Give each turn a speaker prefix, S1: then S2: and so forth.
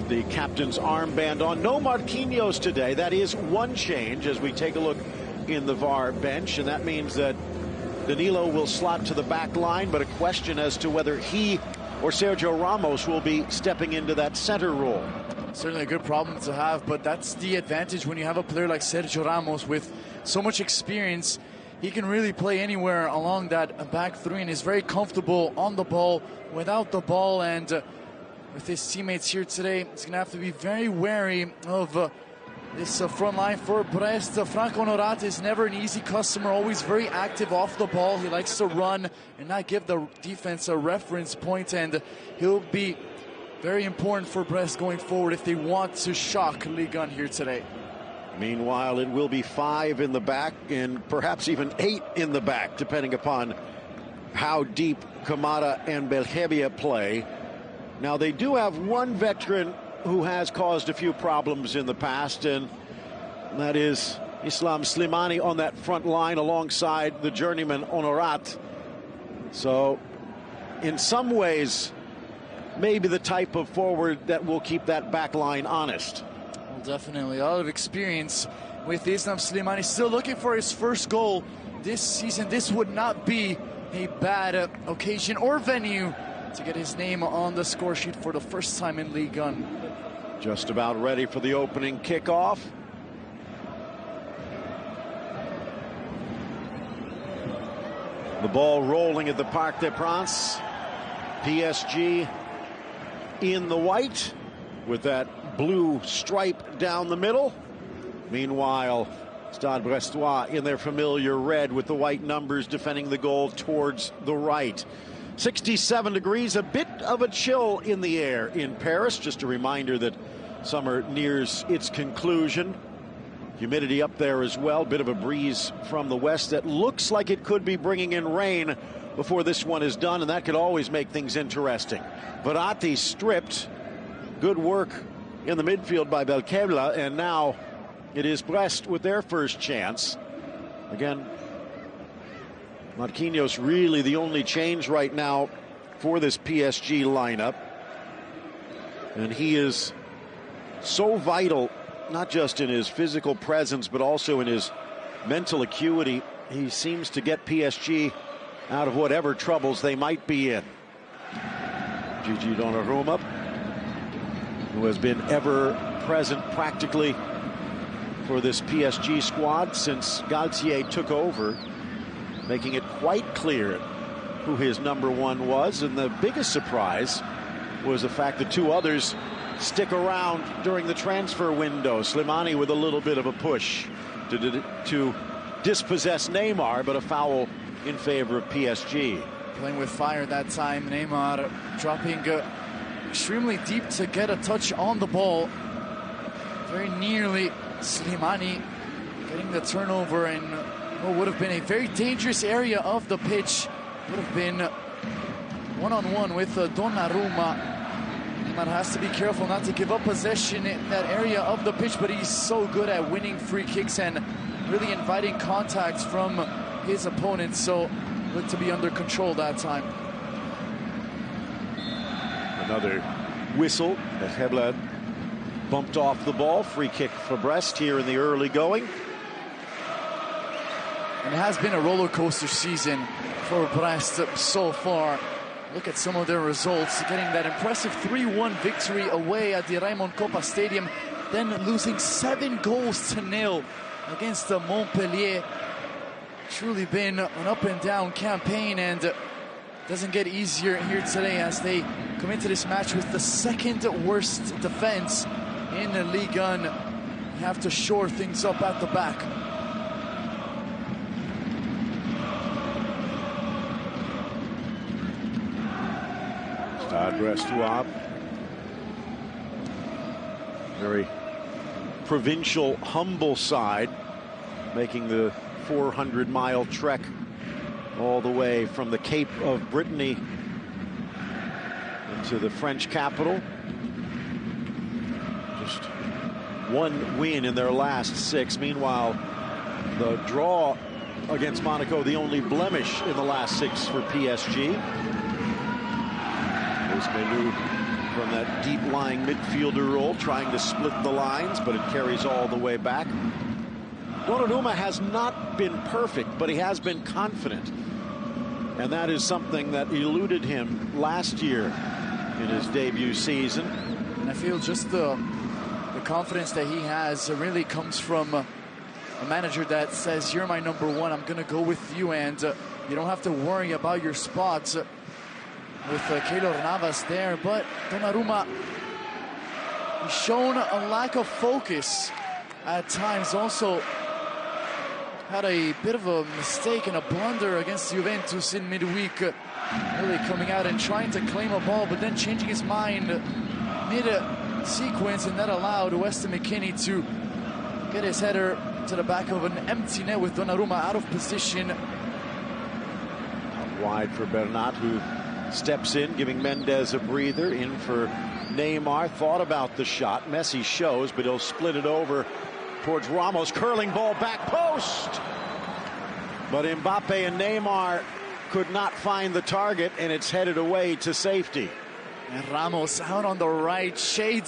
S1: the captain's armband on. No Marquinhos today. That is one change as we take a look in the VAR bench, and that means that Danilo will slot to the back line, but a question as to whether he or Sergio Ramos will be stepping into that center role.
S2: Certainly a good problem to have, but that's the advantage when you have a player like Sergio Ramos with so much experience. He can really play anywhere along that back three and is very comfortable on the ball, without the ball, and with his teammates here today, he's going to have to be very wary of this front line for Brest. Franco Onorati is never an easy customer, always very active off the ball. He likes to run and not give the defense a reference point, and he'll be very important for Brest going forward if they want to shock Ligue 1 here today.
S1: Meanwhile, it will be 5 in the back and perhaps even 8 in the back, depending upon how deep Kamara and Belkhebia play. Now, they do have one veteran who has caused a few problems in the past, and that is Islam Slimani on that front line alongside the journeyman Honorat. So, in some ways, maybe the type of forward that will keep that back line honest.
S2: Well, definitely a lot of experience with Islam Slimani. Still looking for his first goal this season. This would not be a bad occasion or venue to get his name on the score sheet for the first time in Ligue 1.
S1: Just about ready for the opening kickoff. The ball rolling at the Parc des Princes. PSG in the white with that blue stripe down the middle. Meanwhile, Stade Brestois in their familiar red with the white numbers defending the goal towards the right. 67 degrees, a bit of a chill in the air in Paris. Just a reminder that summer nears its conclusion. Humidity up there as well, bit of a breeze from the west that looks like it could be bringing in rain before this one is done, and that could always make things interesting. Verratti stripped. Good work in the midfield by Belkhebia, and now it is Brest with their first chance. Again, Marquinhos really the only change right now for this PSG lineup. And he is so vital, not just in his physical presence, but also in his mental acuity. He seems to get PSG out of whatever troubles they might be in. Gigi Donnarumma, who has been ever present practically for this PSG squad since Galtier took over, making it quite clear who his number one was. And the biggest surprise was the fact that two others stick around during the transfer window. Slimani with a little bit of a push to dispossess Neymar, but a foul in favor of PSG.
S2: Playing with fire that time. Neymar dropping extremely deep to get a touch on the ball. Very nearly Slimani getting the turnover in what would have been a very dangerous area of the pitch. Would have been one-on-one with Donnarumma. Neymar has to be careful not to give up possession in that area of the pitch, but he's so good at winning free kicks and really inviting contact from his opponents, so looked to be under control that time. Another
S1: whistle as Hebla bumped off the ball. Free kick for Brest here in the early going.
S2: And it has been a roller coaster season for Brest so far. Look at some of their results, getting that impressive 3-1 victory away at the Raymond Kopa Stadium, then losing 7-0 against Montpellier. Truly been an up-and-down campaign, and doesn't get easier here today as they come into this match with the second worst defense in the Ligue 1. You have to shore things up at the back.
S1: Stade Brestois, very provincial, humble side, making the 400-mile trek all the way from the Cape of Brittany into the French capital. Just one win in their last 6. Meanwhile, the draw against Monaco, the only blemish in the last 6 for PSG. There's Melou from in that deep-lying midfielder role, trying to split the lines, but it carries all the way back. Donnarumma has not been perfect, but he has been confident. And that is something that eluded him last year in his debut season.
S2: And I feel just the confidence that he has really comes from a manager that says, you're my number one, I'm going to go with you, and you don't have to worry about your spots with Keylor Navas there. But Donnarumma, he's shown a lack of focus at times. Also had a bit of a mistake and a blunder against Juventus in midweek, really coming out and trying to claim a ball, but then changing his mind mid-sequence, and that allowed Weston McKennie to get his header to the back of an empty net with Donnarumma out of position.
S1: Out wide for Bernat, who steps in, giving Mendes a breather. In for Neymar, thought about the shot. Messi shows, but he'll split it over towards Ramos. Curling ball, back post. But Mbappe and Neymar could not find the target, and it's headed away to safety.
S2: And Ramos out on the right, shades